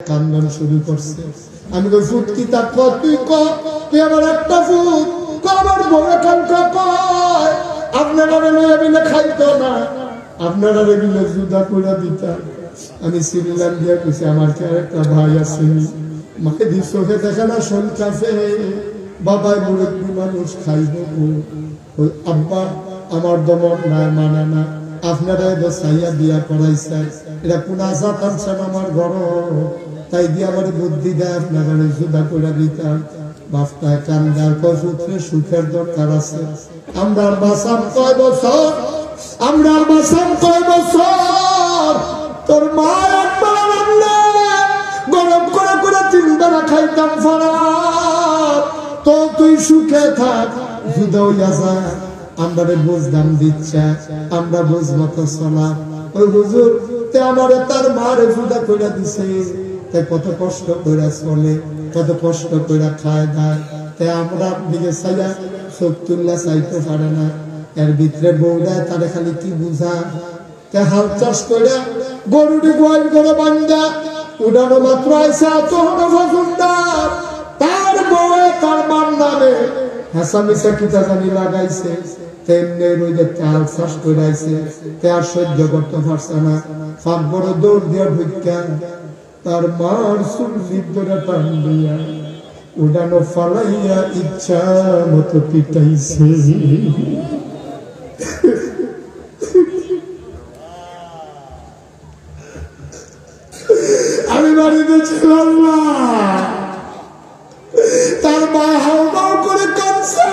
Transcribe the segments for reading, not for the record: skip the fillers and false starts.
কান্নান শুরু করছে। আমি কই ফুট কি তা তুই তুই আমার একটা ফুট আমার বড় কাঙ্কা কয় আপনারা লইয়া বিলে খাইতো না, আপনারা বিলে জুদা করে দিতা। আমি সিরিয়াল দিয়ে কইছি আমার কি একটা ভাই আছে, মাকে দি চোখে দেখে না সন্তাসে বাবাই মুরব্বী মানুষ খাইব, আব্বা আমার দমন না মানে না, আপনারা এবার সাইয়া বিয়া করাইছে, এটা কোন আশা টানছেন আমার ঘর, তাই দিয়ে আমার বুদ্ধি দেয় আপনারা জুদা করে দিতাম। বাপটায় কান্দার পুত্রের সুখের দরকার আছে। আমরা বাসাম কয় বছর, আমরা বাসাম কয় বছর, তোর মা একবার রান্না গরম করে করে 3 বেলা খাইতাম ফরাত, তো তুই সুখে থাক জুদা হইয়া যা। আমরা বুঝদাম দিচ্ছা, আমরা বুঝমতো চলা। ওই হুজুর তে আমারে তার মারে জুদা করে দিছে, তাই কত কষ্ট করে চলে, কত কষ্ট করে খায় দায়, তাই আমরা দিকে চাইয়া চোখ তুললা চাইতে পারে না। এর ভিতরে বউরা তারে খালি কি বুঝা, তাই হাল চাষ করে গরুটি গোয়াল করে বান্ধা উড়ানো মাত্র আইসা তহনো ফসুন্দার তার বউয়ে তার মান নামে হাসামিসা কিতা জানি লাগাইছে, তেমনি রোদে চাল চাষ করে আইছে, তে আর সহ্য করতে পারছে না, ফাঁক বড় দৌড় দিয়ে ঢুকা তার মার চুল ধরে টান দিয়া উড়ানো ফালাইয়া ইচ্ছা মতো পিটাইছে। আমি বাড়িতে ছিলাম না, তার মা হাওমাও করে কাঁদছে,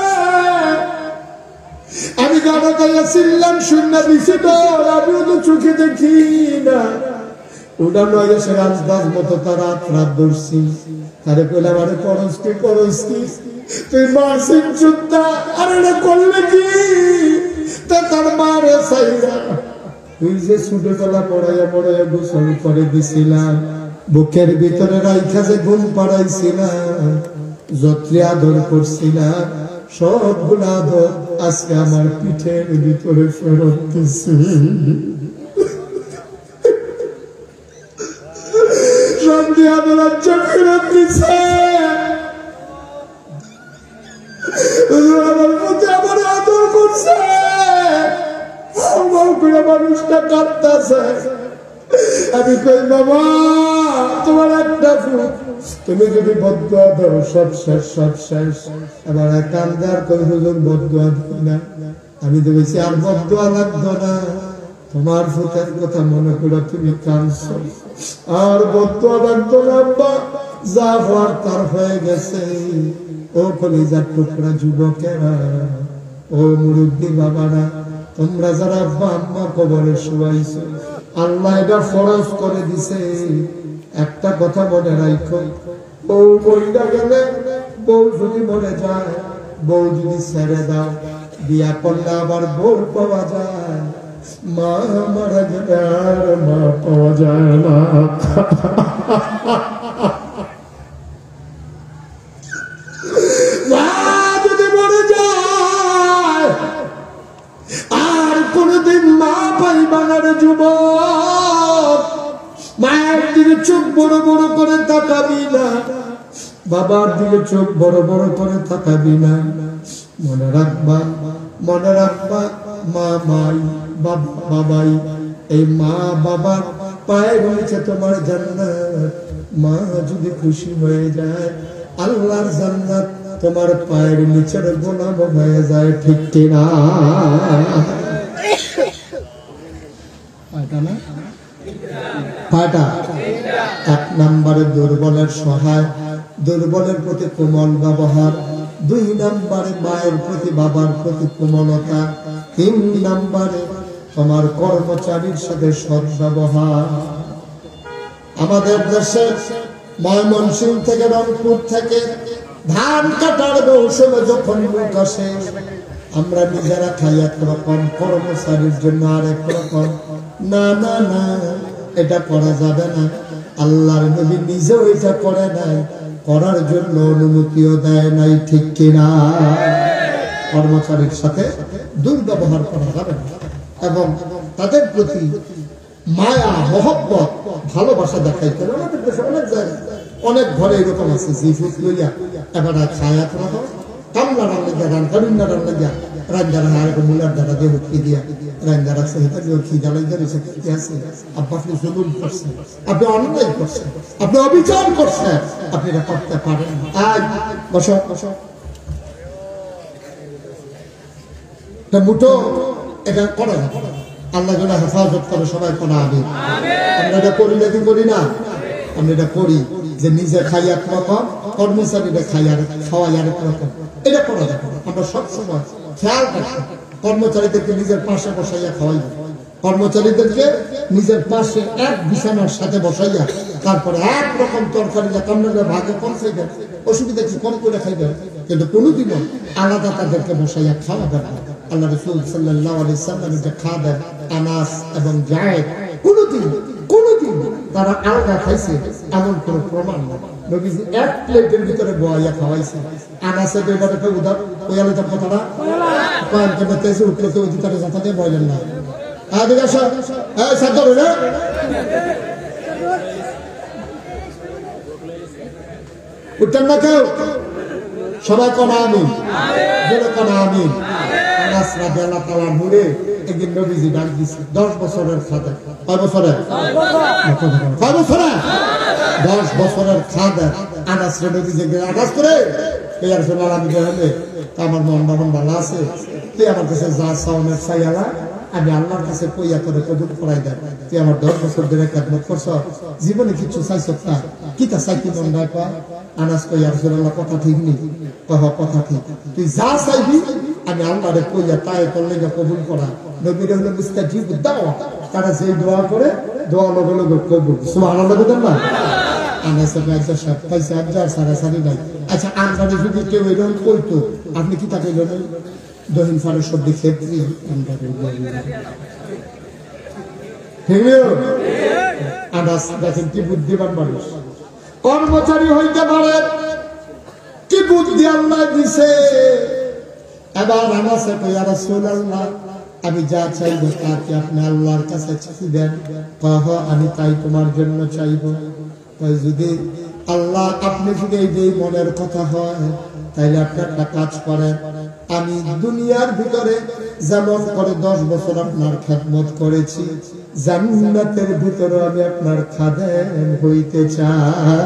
আমি গানা গাইয়া ছিলাম শূন্য দিছি তো, আমিও তো চোখে দেখি না। উড়ানো এসে রাজদাস মতো তার রাত ধরছি, তারে কইলাম আরে করসকি তুই মাসিক যুদ্ধা আরে না করলে কি, তা তার মারে চাইরা তুই যে ছোটবেলা পড়াইয়া পড়াইয়া গোসল করে দিছিলাম, বুকের ভিতরে রাইখা যে ঘুম পাড়াইছিলাম, যত্রে আদর করছিলাম, সবগুলা আদর আজকে আমার পিঠের ভিতরে ফেরত দিছি। ফেরত দিছে আমার প্রতি আমার আদর করছে, মানুষটা কাঁদতেছে। আমি কই বাবা তোমার একটা ফুট, তুমি যদি বদুয়া দাও সব শেষ সব শেষ। আবার কান্দার কই হুজুর বদুয়া দিই না, আমি তো বলছি আর বদুয়া লাগতো না, তোমার ফুটের কথা মনে করে তুমি কাঁদছো, আর বদুয়া লাগতো না আব্বা, যা হওয়ার তার হয়ে গেছে। ও কলিজার টুকরা যুবকেরা, ও মুরব্বী বাবারা, তোমরা যারা আব্বা আম্মা কবরে শুয়াইছো, আল্লাহ এটা ফরজ করে দিছে, একটা কথা মনে রাখো, বউ মরিয়া গেলে, বউ যদি মরে যায়, বউ যদি ছেড়ে দাও, বিয়া করলে আবার বউ পাওয়া যায়, মা মারা গেলে আর মা পাওয়া যায় না। মা যদি মরে যায় আর কোনদিন মা পাইবা না রে যুবক, মায়ের দিকে চোখ বড় বড় করে তাকাবি না, বাবার দিকে চোখ বড় বড় করে তাকাবি না। মনে রাখবা, মনে রাখবা, মা মাই বাবাই, এই মা বাবার পায়ে রয়েছে তোমার জান্নাত। মা যদি খুশি হয়ে যায়, আল্লাহর জান্নাত তোমার পায়ের নিচের গোলাম হয়ে যায়, ঠিক কিনা? এক নম্বরে দুর্বলের সহায়, দুর্বলের প্রতি কোমল ব্যবহার, 2 নম্বরে মায়ের প্রতি বাবার প্রতি কোমলতা, 3 নম্বরে তোমার কর্মচারীর সাথে সৎ ব্যবহার। আমাদের দেশে ময়মনসিংহ থেকে রংপুর থেকে ধান কাটার মৌসুমে যখন মুখ আসে, আমরা নিজেরা খাই একরকম, কর্মচারীর জন্য আর একরকম। না না না, এটা করা যাবে না, আল্লাহর নবী নিজেও এটা করে নাই, করার জন্য অনুমতিও দেয় নাই, ঠিক কিনা? কর্মচারীর সাথে দুর্ব্যবহার করা যাবে না, এবং তাদের প্রতি মায়া মহব্বত ভালোবাসা দেখাইতেন। আমাদের দেশে অনেক জায়গায় অনেক ঘরে এরকম আছে, জি ফুট লইয়া এবার খায়া তোরা কামলা রান লেগা রান কাবিন্না রান লেগা রান্দারা আর মুলার দ্বারা দেহ কি দিয়া রান্দারা সে এটা কি জ্বালাই গেছে কি আছে। আপনি জুলুম করছেন, আপনি অন্যায় করছেন, আপনি অবিচার করছেন, আপনি এটা করতে পারেন। আজ বসো বসো মুঠো এটা করে না। আল্লাহ যেন হেফাজত করে, সবাই কোনা আমিন। আমরা এটা করি না, কি করি না? আমরা এটা করি যে নিজে খাই এক রকম, কর্মচারীরা খাই আর খাওয়াই আরেক রকম। এটা করা যাবে না। আমরা সবসময় খেয়াল রাখি কর্মচারীদেরকে নিজের পাশে বসাইয়া খাওয়াই, কর্মচারীদেরকে নিজের পাশে এক বিছানার সাথে বসাইয়া তারপরে এক রকম তরকারি আপনারা ভাগে কম খাইবেন, অসুবিধা কি কম করে খাইবেন, কিন্তু কোনোদিনও আলাদা তাদেরকে বসাইয়া খাওয়াবেন না। আল্লাহ রাসূল সাল্লাল্লাহু আলাইহি ওয়াসাল্লাম যে খাবেন আনাস এবং যায়েদ কোনোদিন তারা আলাদা খাইছে এমন কোন প্রমাণ নেই। নবীজি এক প্লেটের ভিতরে বয়া খাওয়াইছে। আনাসে তো এবারে উদার ওয়ালে তো কথাটা কোরআন কে বলতেছে উঠলে তো উদিতারে কথা দিয়ে বলেন না। আদিকে আসো, এই সাদর রে উঠেন না কেউ, সবাই কোন আমিন, বলে কোন আমিন। আনাস রাদিয়াল্লাহু তাআলা মুড়ে একদিন নবীজি ডাক দিছে 10 বছরের খাদা। কয় বছরের? 10 বছরের খাদা। আনাস নবীজি আনাস করে এই আর সোনার আমি বলে আমার মন ভালো আছে, তুই আমার কাছে যা চাওনের চাইয়ালা আমি আল্লাহর কাছে কইয়া করে কবুল করাই দেন। তুই আমার 10 বছর ধরে খেদমত করছ, জীবনে কিছু চাইছ না, কি তা চাইতে মন নাই পা? আনাস কই আর সোনার কথা ঠিক নেই, কথা ঠিক, তুই যা চাইবি আমি আল্লাহরে কইয়া তাই করলে কবুল করা। নবীর হলো মুস্তাজিব দাওয়া, তারা যে দোয়া করে দোয়া লগে লগে কবুল। সুবহানাল্লাহ বলেন না? আনাসে কয়েকটা সব পয়সা আজার সারাসারি নাই। আচ্ছা আমরা যদি কেউ এরকম কইতো আপনি কি তাকে বলেন দহিন ফারের শব্দে ক্ষেত্রে আমরা ঠিক আনাস দেখেন কি বুদ্ধিমান মানুষ, কর্মচারী হইতে পারে, কি বুদ্ধি আল্লাহ দিছে। এবার আনাসে কই ইয়া রাসূলুল্লাহ আমি যা চাইবো তা কি আপনি আল্লাহর কাছে চাইবেন? কহ আমি তাই তোমার জন্য চাইবো। যদি আল্লাহ আপনি যদি এই যে মনের কথা হয় তাইলে আপনি একটা কাজ করেন, আমি দুনিয়ার ভিতরে যেমন করে 10 বছর আপনার খেদমত করেছি, জান্নাতের ভিতরে আমি আপনার খাদেম হইতে চাই।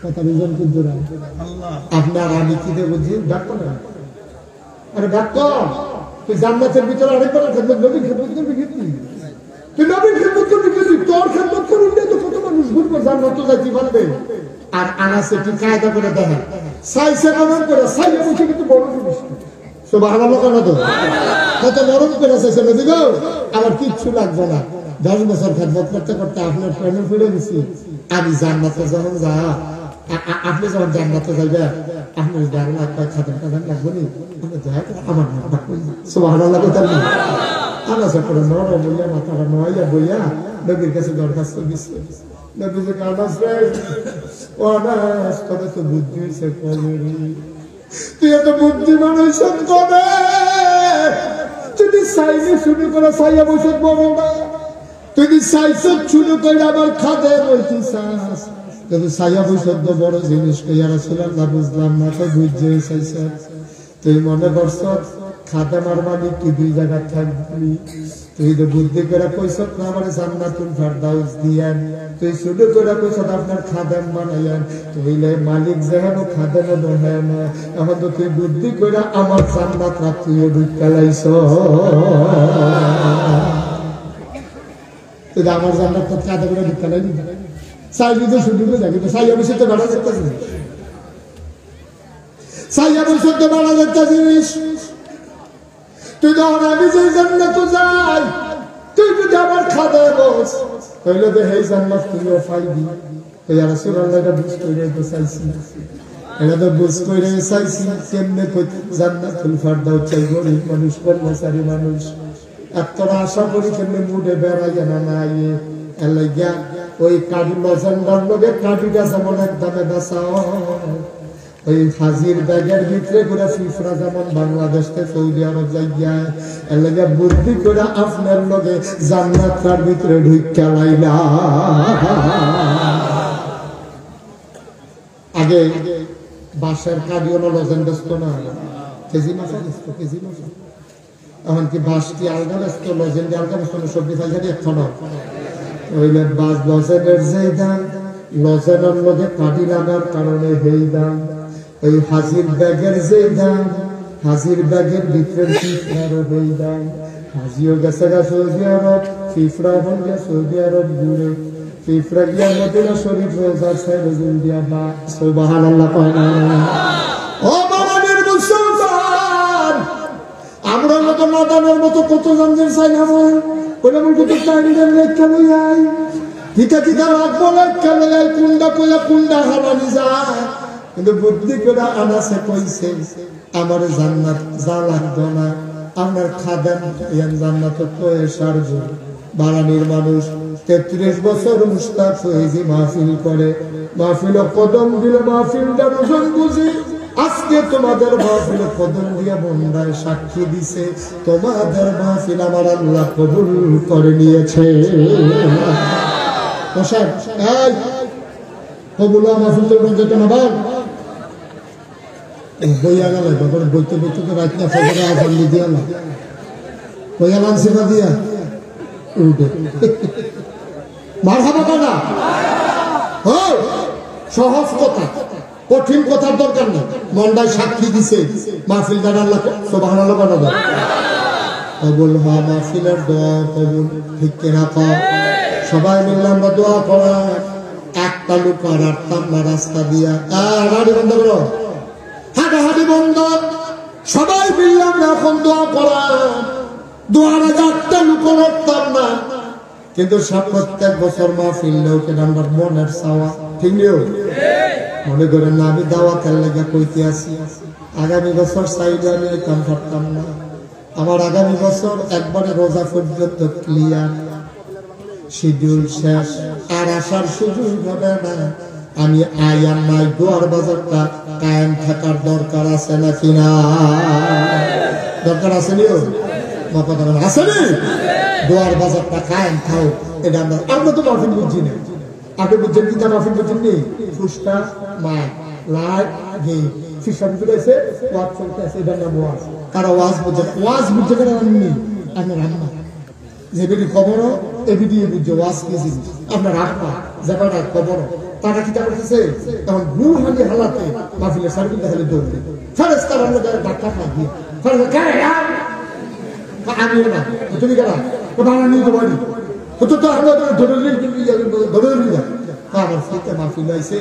কথা বুঝুন কিন্তু আপনার আমি কি দেবো বুঝি ডাক্তার না, আরে ডাক্তার তুই জান্নাতের ভিতরে আরেকবার খেদমত নবীর খেদমত করবি কি? তুই নবীর খেদমত করবি কি? তোর খেদমত করবি না তো কত মানুষ ঘুরবে জান্নাত যাইতে পারবে। আর আনাসে কি কায়দা করে দেখেন, সাইসে কেমন করে সাইয়ে বসে কিন্তু বড় জিনিস। সুবহানাল্লাহ কেন তো কত নরম করে চাইছে নবী গো, আমার কিচ্ছু লাগবে না। 10 বছর খেদমত করতে করতে আপনার প্রেমে ফিরে গেছি, আমি জান্নাতে যখন যা আপনি যখন জান্নাতে যাইবেন আপনি জান্নাত পাই খাদেম টাদেম লাগবে নি আমার নামটা কই। সুবহানাল্লাহ বলেন না? আনাসে করে নরম বইয়া মাথাটা নয়া বইয়া নবীর কাছে দরখাস্ত দিছে। নবী যে আনাস রে, ও আনাস তবে তো বুদ্ধি হইছে কবে, তুই এত বুদ্ধিমান হইছ কবে? যদি চাইলে শুরু করে চাইয়া বসে বড় না, তুই চাইছ শুরু করে আবার খাদেম হইতে চাস, কিন্তু চাইয়া বসে তো বড় জিনিস কইয়া রাসূলুল্লাহ বুঝলাম না তো বুঝতে চাইছে। তুই মনে করছ খাদেম আর মালিক কি দুই জায়গায় থাকবি? তুই তো বুদ্ধি করে কইছ না আমার জান্নাতুল ফেরদাউস দিয়েন, তুই শুরু করে কইছ আপনার খাদেম বানাইয়েন, তুইলে মালিক যেহেন খাদেম বহেন, এখন তো তুই বুদ্ধি করে আমার জান্নাত তুইও ঢুকালাইছ। তুই আমার জান্নাত কাঁদে করে ঢুকালাই নি চাইলি তো শুরু করে যাবি তো সাইয়া বসে তো বেড়া যেতে জিনিস, সাইয়া বসে তো বেড়া যেতে জিনিস। তুই যখন আমি যে জান্নাত যাই, তুই যদি আমার খাদে বস তাহলে তো এই জান্নাত তুইও পাইবি। তুই আর রাসূলুল্লাহ এটা বুঝ কইরে তো চাইছি, এটা তো বুঝ কইরে চাইছি কেমনে কই জান্নাতুল ফেরদাউস চাই গরিব মানুষ কর্মচারী মানুষ এত আশা করি কেমনে মুডে বেড়াইয়া না নাই এলাইয়া ওই কাঠি লজেন্ডার লগে কাঠিটা যেমন এক দামে বেচা ওই হাজির ব্যাগের ভিতরে করে ফিফরা যেমন বাংলাদেশ থেকে সৌদি আরব যাইয়া এর লাগে বুদ্ধি করে আপনার লগে জান্নাতের ভিতরে ঢুইকা লাইলা। আগে বাঁশের কাঠি হলো লজেন ব্যস্ত না, কেজি মাসা ব্যস্ত, কেজি মাসা। এমনকি বাঁশ কি আলগা ব্যস্ত, লজেন দিয়ে আলগা ব্যস্ত, সবজি ফাইজারি এখন ওইলে বাস লজেনের যেই দাম, লজেনের মধ্যে কাঠি লাগার কারণে সেই দাম। ওই হাজির ব্যাগের যেই দাম, হাজির ব্যাগের ভিতরে ফিফড়ারও সেই দাম। হাজিও গেছে গা সৌদি আরব, ফিফড়া হল গিয়া সৌদি আরব ঘুরে। ফিফড়া গিয়া মদিনা শরীফ রোজার সাইড দিয়া বা সুবহানাল্লাহ কয় না। ও বাবাদের মুসলমান, আমরা মতো নাদানের মতো কত জনদের চাই না ওটা বলতে তো টাইম দেন লেখা লই আই কিতা কিতা রাখবো লেখা লই আই কুন্ডা কইয়া কুন্ডা হারানি যায়। কিন্তু বুদ্ধি করে আনাসে কইছে আমার জান্নাত যা লাগতো না, আপনার খাদেন জান্নাত তো সারব। বারানির মানুষ 33 বছর মুস্তাক হয়েছি মাহফিল করে, মাহফিল কদম দিলে মাহফিলটা রোজন বুঝি। আজকে তোমাদের মাহফিল কদম দিয়া বন্ধায় সাক্ষী দিছে তোমাদের মাহফিল আমার আল্লাহ কবুল করে নিয়েছে। কবুল মাহফিল তো যেত না বাল বইয়া গেল, বইতে বইতে তো রাত না ফজরে আজান দিয়া না বইয়া লানছি না দিয়া উঠে মারহাবা কানা। সহজ কথা, কঠিন কথার দরকার নেই। মন্ডায় সাক্ষী দিছে মাহফিল দান আল্লাহ সুবহানাল্লাহ বানাবে কবুল হওয়া মাহফিলের দোয়া কবুল। ঠিক কিনা কর সবাই মিলে আমরা দোয়া করা। একটা লোক আর আটতাম না রাস্তা দিয়া, হাঁটি বন্ধ করো, হাঁটাহাঁটি বন্ধ। সবাই মিলে আমরা এখন দোয়া করা। দোয়ার আগে একটা লোক রাখতাম না, কিন্তু প্রত্যেক বছর মাহফিল লোকে আমার মনের চাওয়া। ঠিক নেই মনে করেন না আমি দাওয়াতের লেগে কইতে আসি, আগামী বছর চাইলে আমি কাম পারতাম না। আমার আগামী বছর একবারে রোজা পর্যন্ত ক্লিয়ার, শিডিউল শেষ, আর আসার সুযোগ হবে না। আমি আয়ার নাই, দোয়ার বাজারটা কায়েম থাকার দরকার আছে নাকি না? দরকার আছে নি আসেনি? দোয়ার বাজারটা কায়েম থাও, এটা আমরা তো মাহফিল বুঝছি না। আপনি বুঝছেন কি? মাহফিল বুঝছেন নি? ফুসকা মা লাইট গে ফিশার আছে, ওয়াজ চলতেছে, এটার নাম ওয়াজ। কারো ওয়াজ বুঝছে, ওয়াজ বুঝছে কেন আপনি? আপনার আম্মা যে বেটি খবরও এবিডি বুঝছে ওয়াজ কি জিনিস। আপনার আম্মা যাবার খবর তারা কি করতেছে তখন গু হালি হালাতে মাহফিলের সার্ভিস দেখালে দৌড়তে ফেরেশতার আমরা ডাক্তার না দিয়ে ফেরেশতা কে আমি না তুমি কেন বাংলা নিয়ে বাড়ি তো তো আমরা ধরে নিয়ে আমার ফুতে মাহফিল হয়েছে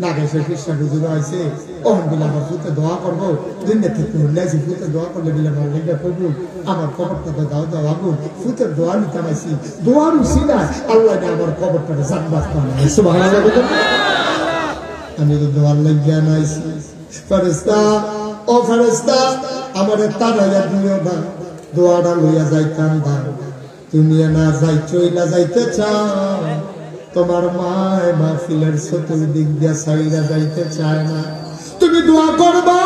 না গেছে কৃষ্ণ হুজুর হয়েছে ওহন বিলে আমার ফুতে দোয়া করবো দিনটা থেকে হইলাইছি ফুতে দোয়া করলে বিলে আমার লিঙ্গা করবো আমার খবরটা তো দাও দাও আবু ফুতের দোয়া নিতে পাইছি দোয়ার উসিলা আল্লাহ আমার খবরটাকে জান্নাত বানায় সুবহানাল্লাহ। আমি তো দোয়ার লাগিয়া নাইছি ফেরেশতা ও ফেরেশতা আমারে তাড়াইয়া দিও না, দোয়াটা লইয়া যাইতাম দাও। তুমি না যাই চইলা যাইতে চাও, তোমার মায় মাহফিলের চতুর্দিক দিয়া সাইরা যাইতে চায় না। তুমি দোয়া করবা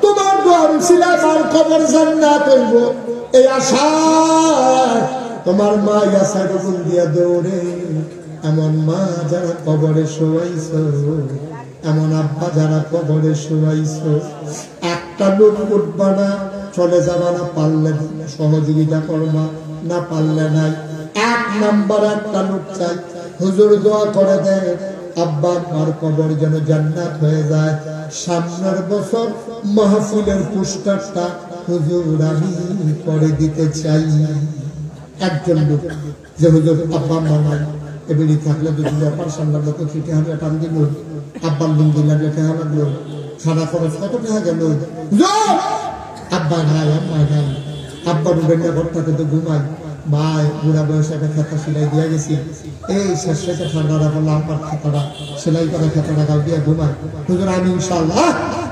তোমার দোয়ার উসিলায় আমার কবর জান্নাত হইব, এই আশা তোমার মা ইয়াসা রুল দিয়া দৌড়ে। এমন মা যারা কবরে শোয়াইছো, এমন আব্বা যারা কবরে শোয়াইছো, একটা লোক উঠবা না, চলে যাবা না, পারলে সহযোগিতা করবা, না পারলে নাই। এক নাম্বার একটা লোক চাই, হুজুর দোয়া করে দেয় আব্বা আমার কবর যেন জান্নাত হয়ে যায়। সামনের বছর মাহফিলের পোস্টারটা হুজুর আমি করে দিতে চাই। একজন লোক যে হুজুর আব্বা আমার নাই এবারে থাকলে যদি অপারেশন লাগলো তো ফিটে হবে টান দিব, আব্বার লুঙ্গি লাগলে টেহা লাগলো, খানা খরচ কত টেহা গেল, আব্বা নাই আম্মা নাই, আব্বার উবেন্ডা ঘরটাতে তো ঘুমাই, ভাই বুড়া বয়সে একটা খাতা সেলাই দিয়া গেছি, এই শেষ শেষে ঠান্ডাটা বললো আমার খাতাটা সেলাই করা খাতাটা গাও দিয়া ঘুমাই। হুজুর আমি ইনশাআল্লাহ।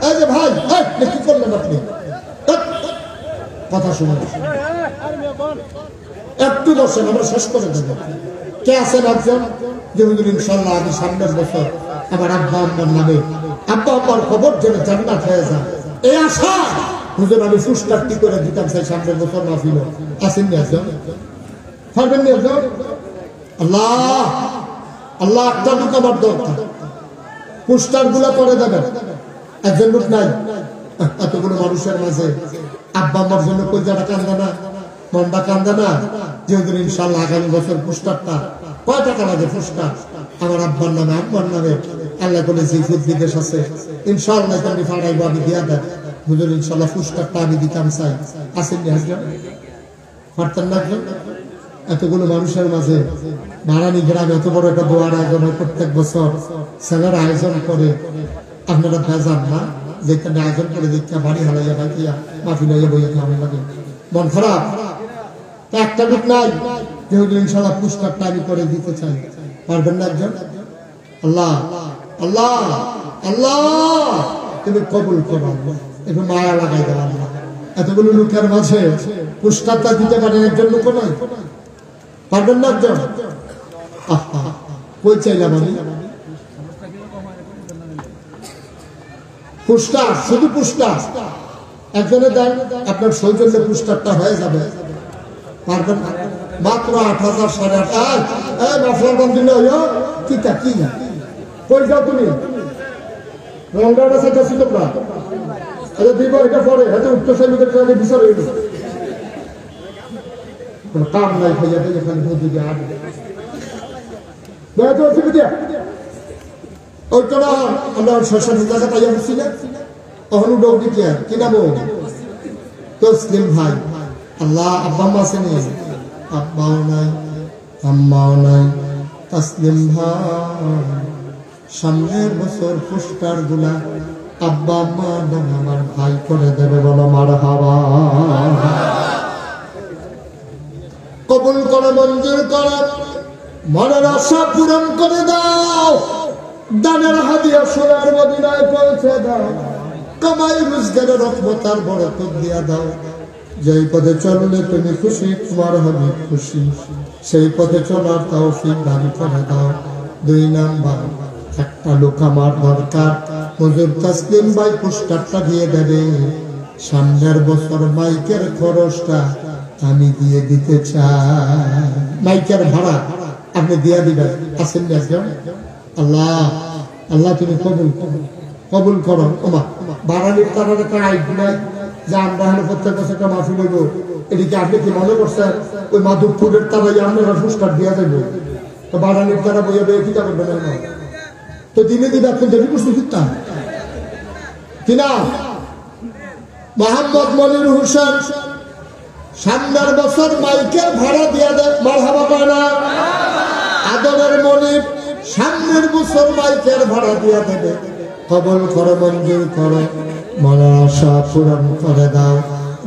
এই যে ভাই কি করলেন আপনি? কথা শুনুন একটু বসেন, আমরা শেষ করে দেবো। কে আছেন একজন যে হুজুর ইনশাআল্লাহ আমি সামনের বছর আমার আব্বা আম্মার নামে আব্বা আম্মার খবর যেন জান্নাত হয়ে যায় এই আশা হুজুর আমি ফুসটারটি করে দিতাম সেই সামনের বছর মাহফিল আসেন না একজন পারবেন না একজন আল্লাহ আল্লাহ একটা লোক আমার দরকার পোস্টার গুলা করে দেবেন একজন লোক নাই এতগুলো মানুষের মাঝে আব্বা আম্মার জন্য কলজাটা কান্দে না মনটা কান্দে না যেহেতু ইনশাল্লাহ আগামী বছর পোস্টারটা কয় টাকা লাগে পোস্টার আমার আব্বার নামে আব্বার নামে আল্লাহ বলে যে বিদেশ আছে ইনশাল্লাহ আমি ফাড়াইবো আমি দিয়া দেন হুজুর ইনশাল্লাহ পোস্টারটা আমি দিতাম চাই আসেন নি একজন পারতেন না একজন এতগুলো মানুষের মাঝে নারায়ণী গ্রামে এত বড় একটা দোয়ার আয়োজন হয় প্রত্যেক বছর ছেলেরা আয়োজন করে আপনারা ভেজান না যেখানে আয়োজন করে দেখা বাড়ি হারাইয়া বাকিয়া মাফি লইয়া বইয়া খাওয়ানো লাগে মন খারাপ একটা লোক নাই যেহেতু ইনশাল্লাহ পুস্তকটা আমি করে দিতে চাই পারবেন না একজন আল্লাহ আল্লাহ আল্লাহ তুমি কবুল করো একটু মায়া লাগাই দেওয়া এতগুলো লোকের মাঝে পুস্তকটা দিতে পারেন একজন লোক নয় পারবেন না একজন আহা কই চাইলাম আমি পুস্টার শুধু পুস্টার একজনে দেন আপনার সৌজন্যে পুস্টারটা হয়ে যাবে পারবেন মাত্র 8,000 8,500 মাফলার বন্ধ কি তা কি কই যাও তুমি রংটা সেটাছি তোমরা আরে দিব এটা পরে এত উত্তর সাইকের কাছে বিচার হইল কাম নাই খাইয়া দিয়ে খালি বুদ্ধি দিয়ে আট বেড়াতে হচ্ছে বুঝিয়া ওইটা আমরা শ্মশান জায়গা পাইয়া বসছি না অহনু ডৌকি কি নাম তসলিম ভাই আল্লাহ আব্বা আম্মা আছে নি আব্বাও নাই আম্মাও নাই তসলিম ভাই সামনের বছর পুরস্কার গুলা আব্বা আম্মা আমার ভাই করে দেবে বলো মারহাবা কবুল করে মঞ্জুর করো মনের আশা পূরণ করে দাও দানের হাদিয়া সোনার মদিনায় পৌঁছে দাও কামাই রোজগারের রহমতার বরকত দিয়া দাও যেই পথে চললে তুমি খুশি তোমার হবে খুশি সেই পথে চলার তৌফিক দান করে দাও 2 নাম্বার একটা লোক আমার দরকার হুজুর তসলিম ভাই পুরস্কারটা দিয়ে দেবে সামনের বছর মাইকের খরচটা আমি দিয়ে দিতে চাই মাইকের ভাড়া আপনি দিয়ে দিবেন আসেন না একজন আল্লাহ আল্লাহ তুমি কবুল করো ওমা বাড়ানির তার একটা আইড নাই যে আমরা হলে প্রত্যেক বছর একটা মাফি নেব এদিকে আপনি কি মনে করছেন ওই মাধবপুরের তারাই আপনারা পুরস্কার দেওয়া যাবে তো বাড়ানির তারা বইয়া বইয়া কিতা করবেন না তো দিনে দিনে এখন দেবী প্রশ্ন ফিরতাম কিনা মোহাম্মদ মনির হোসেন সামনের বছর মাইকের ভাড়া দিয়া দেয় মারহাবা পায় না আদরের মনির সামনের বছর মাইকের ভাড়া দিয়া দেবে কবল করো মঞ্জুর করো মনের আশা পূরণ করে দাও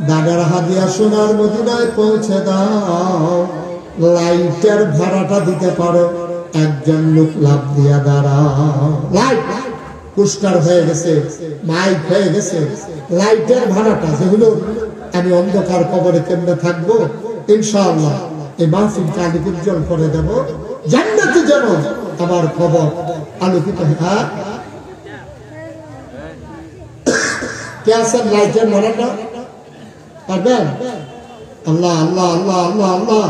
দানের হাদিয়া সোনার মদিনায় পৌঁছে দাও লাইটের ভাড়াটা দিতে পারো একজন লোক লাভ দিয়া দাঁড়াও লাইট পুরস্কার হয়ে গেছে মাইক হয়ে গেছে লাইটের ভাড়াটা যেগুলো আমি অন্ধকার কবরে কেমনে থাকবো ইনশাআল্লাহ এই মাহফিলটা আমি উজ্জ্বল করে দেব জান্নাতে যেন আমার খবর আলোকিত হয় কে আছেন লাইটের ভাড়াটা পারবেন আল্লাহ আল্লাহ আল্লাহ আল্লাহ আল্লাহ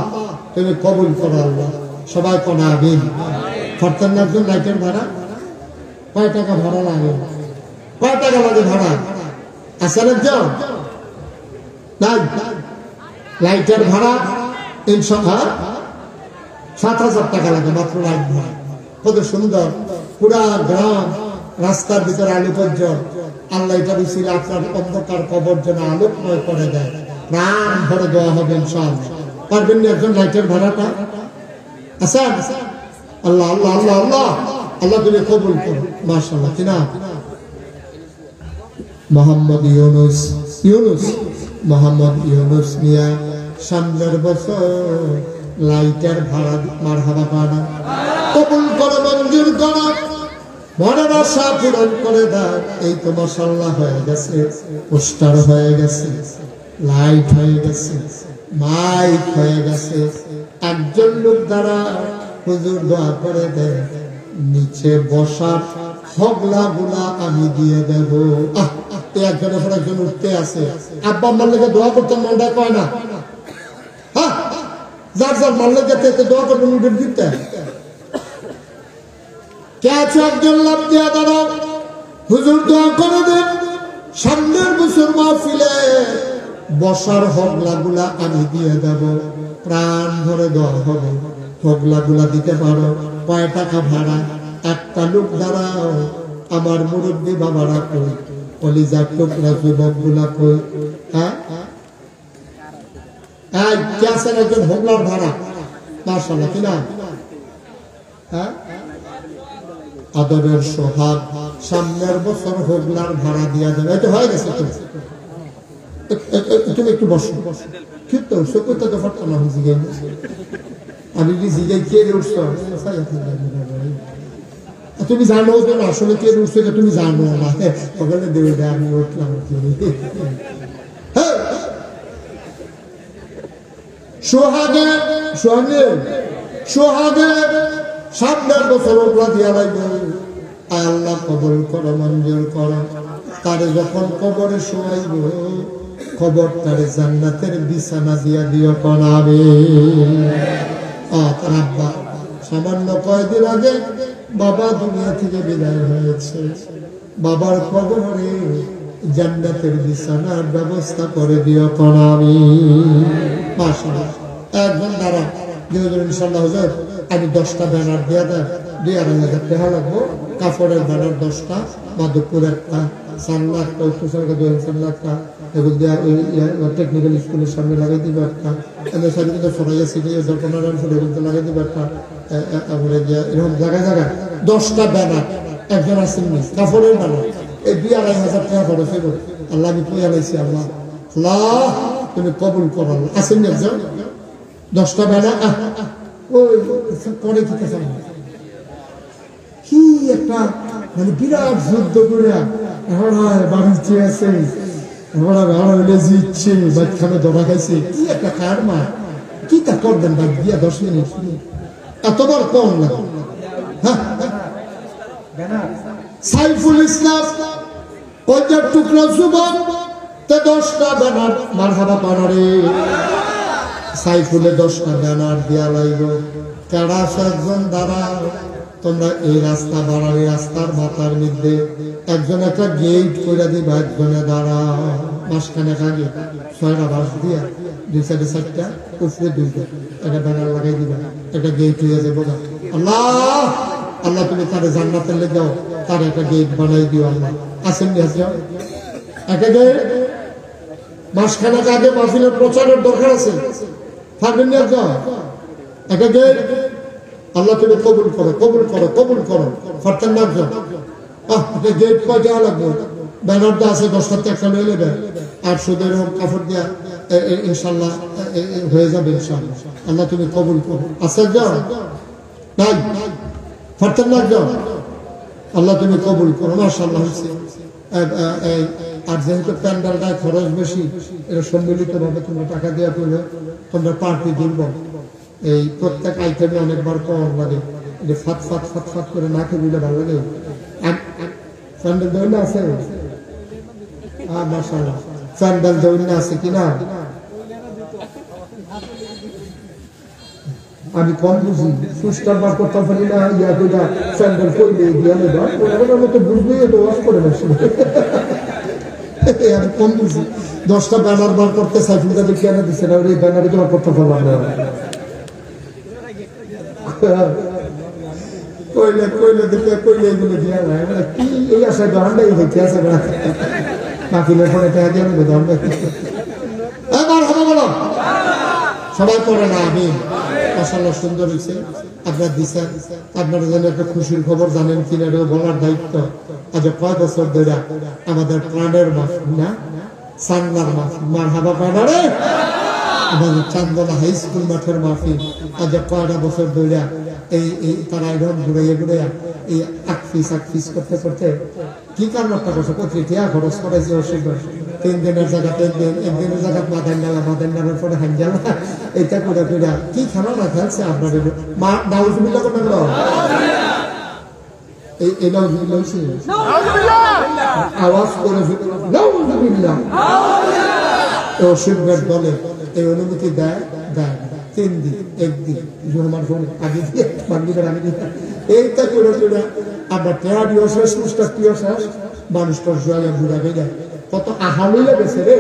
তুমি কবুল করো আল্লাহ সবাই কোনা আমিন পারতেন না একজন লাইটের ভাড়া কয় টাকা ভাড়া লাগে কয় টাকা লাগে ভাড়া আছেন একজন নাই লাইটের ভাড়া ইনশাআল্লাহ 7,000 টাকা লাগে মাত্র লাইট ভাড়া কত সুন্দর পুরা গ্রাম রাস্তার ভিতরে আলো পর্যন্ত আল্লাহ এটা দিছিল আপনার অন্ধকার কবর যেন আলোকময় করে দেয় প্রাণ ভরে দেওয়া হবে ইনশাআল্লাহ পারবেন না একজন লাইটের ভাড়াটা আচ্ছা আল্লাহ আল্লাহ আল্লাহ আল্লাহ আল্লাহ তুমি কবুল করো মাশাআল্লাহ কিনা মোহাম্মদ ইউনুস মিয়া সামনের বছর লাইটের ভাড়া মারহাবা পানা কবুল করো মঞ্জুর করো মনের আশা পূরণ করে দাও এই তো মাশাআল্লাহ হয়ে গেছে পোস্টার হয়ে গেছে লাইট হয়ে গেছে মাইক হয়ে গেছে একজন লোক দ্বারা হুজুর দোয়া করে দেয় নিচে বসার হগলা গুলা আমি দিয়ে দেব। একজনের পর একজন উঠতে আছে, আব্বা আম্মার লেগে দোয়া করতে মনটা কয় না? হ্যাঁ, যার যার মানলে যেতে দোয়া করবেন উঠে দিতে। কে আছে একজন লাভ দিয়া দাঁড়াও, হুজুর দোয়া করে দেন সামনের বছর মাহফিলে বসার হগলা গুলা আমি দিয়ে দেব। প্রাণ ভরে দোয়া হবে, হগলা গুলা দিতে পারো। কয় টাকা ভাড়া? একটা লোক দাঁড়াও, আমার মুরব্বী বাবারা কই, কলিজার টুকরা যুবক গুলা কই? হ্যাঁ, কে আছেন একজন হগলার ভাড়া? মাশাআল্লাহ, কিনা? হ্যাঁ, আদরের সোহাগ সামনের বছর হগলার ভাড়া দিয়া দেবে। এটা হয়ে গেছে। তুমি একটু বসো, কিন্তু সকলটা তো ফাটা না হয়েছে। আমি জিগাই কে উঠছ, তুমি জানো যে আসলে কে উঠছে, তুমি জানো না। ওখানে দেবে আমি উঠলাম। সোহাগে সোহাগে সোহাগে সামনের বছর ওগুলা দিয়া লাগবে। আল্লাহ কবল করো, মঞ্জুর করো। তারে যখন কবরে শোয়াইব, খবর তারে জান্নাতের বিছানা দিয়া দিও কনাবে। তার আব্বা সামান্য কয়েকদিন আগে বাবা দুনিয়া থেকে বিদায় হয়েছে। বাবার কবরে জান্নাতের বিছানার ব্যবস্থা করে দিও কনাবে। মাশাআল্লাহ। একজন দ্বারা ইনশাআল্লাহ হুজুর আমি 10টা ব্যানার দিয়া দেয়, 2,500 টাকা লাগবো। কাপড়ের ব্যানার 10টা, মাধবপুর একটা, 4 লাখ, 4 লাখ টাকা এগুলো দেওয়া টেকনিক্যাল স্কুলের সামনে লাগাই দিবে একটা। এদের সাথে কিন্তু ফরাইয়া সিটি জল্পনারায়ণ এগুলো লাগাই দিবে একটা। এরকম জায়গায় জায়গায় 10টা ব্যানার একজন আসেন কাপড়ের ব্যানার। এই 2,500 টাকা খরচ হইব। আল্লাহ আমি পয়লা লাইছি। আল্লাহ আল্লাহ তুমি কবুল করো। আসেন একজন 10টা ব্যানার। ওই পরে কি একটা মানে বিরাট যুদ্ধ করে বাড়ি চেয়ে আছে, জিতছে, বাচ্চাখানে ধরা খাইছে। কি একটা কারমা, কি তা করবেন ভাই দিয়া 10 মিনিট এতবার কম লাগে। সাইফুল ইসলাম পঞ্জাব টুকরা যুবক 10টা ব্যানার মারহাবা পানারে। সাইফুলে 10টা ব্যানার দিয়া লাইব। কেডা একজন দাঁড়া, তোমরা এই রাস্তা বাড়ালে রাস্তার মাথার মধ্যে একজন একটা গেট করে দিবা, একজনে দাঁড়া। মাসখানেক আগে 6টা বাস দিয়া 2 সাইডে 4টা, উপরে 2টা একটা ব্যানার লাগাই দিবা, একটা গেট হয়ে যাবো। আল্লাহ আল্লাহ তুমি তারে জান্নাতের লেগে যাও, তার একটা গেট বানাই দিও। আল্লাহ আসেন একটা গেট। মাসখানেক আগে মাহফিলের প্রচারের দরকার আছে, থাকবেন না একটা গেট। আল্লাহ তুমি কবুল করো, কবুল করো, কবুল করো। ফারতেন না গেট কয় দেওয়া লাগবে? ব্যানারটা আছে 10টাতে একটা নিয়ে নেবে, আর শুধু এরকম কাপড় দিয়া ইনশাল্লাহ হয়ে যাবে। ইনশাল্লাহ আল্লাহ তুমি কবুল করো। আচ্ছা যাও নাই ফারতেন না যাও, আল্লাহ তুমি কবুল করো। মাশাআল্লাহ হচ্ছে। আর যেহেতু প্যান্ডেলটায় খরচ বেশি, এটা সম্মিলিত ভাবে তোমরা টাকা দেওয়া করলে তোমরা পার্টি দিলব। এই প্রত্যেক আইটেমে অনেকবার কম লাগে, ফাত ফাত ফাত ফাত করে না খেয়ে দিলে ভালো লাগে। প্যান্ডেল দৌড় আছে? মাশাআল্লাহ প্যান্ডেল দৌড় আছে কিনা? আমি কম বুঝি, সুস্টার বার করতে পারি না। ইয়া দুটা প্যান্ডেল কইলে দিয়া নেবা, ওনার মতো বুঝবে তো ওয়াশ করে বসে। আমি কম বুঝি। 10টা ব্যানার বার করতে সাইফুলটা দেখি আনা দিচ্ছে না, ওই ব্যানারে তোমার করতে পারলাম না। কইলে কইলে দেখে কইলে এগুলো দিয়া যায় কি? এই আশায় দোকানটাই হইতে আছে না, মাকিলের পরে টাকা দিয়ে নেবে দোকানটা। এবার হবে বলো সবাই করে না। আমি মাশাআল্লাহ সুন্দর হয়েছে। আপনার দিচ্ছেন, আপনারা যেন একটা খুশির খবর জানেন কিনা এটাও বলার দায়িত্ব। আজ কয় বছর ধরে আমাদের প্রাণের মাস না সান্নার মাস মারহাবা পানারে আমাদের চান্দনা হাই স্কুল মাঠের মাহফিল আজ কয়টা বছর ধরে এই তারা এরকম ঘুরাইয়া ঘুরাইয়া এই আকফিস করতে করতে কি কারণ একটা বছর প্রতিটা খরচ করাইছে অসুবিধা। 3 দিনের জায়গা 3 দিন, 1 দিনের জায়গা মাদান নামের পরে হাঞ্জালা, এটা করে কি খেলা না খেলছে আপনার নাউজুবিল্লাহ করবেন। এই নাউজুবিল্লাহ হইছে আওয়াজ করে নাউজুবিল্লাহ শিবগড় দলে এই অনুমতি দেয় দেয় 3 দিন 1 দিন আমার ফোন আগে দিয়ে বাঙ্গিবার আগে দিয়ে এইটা করে করে আমরা টেরাডিও শেষ পুস্তক শেষ মানুষ পর জয়া বুড়া গেলে কত আহা লইয়া গেছে রে।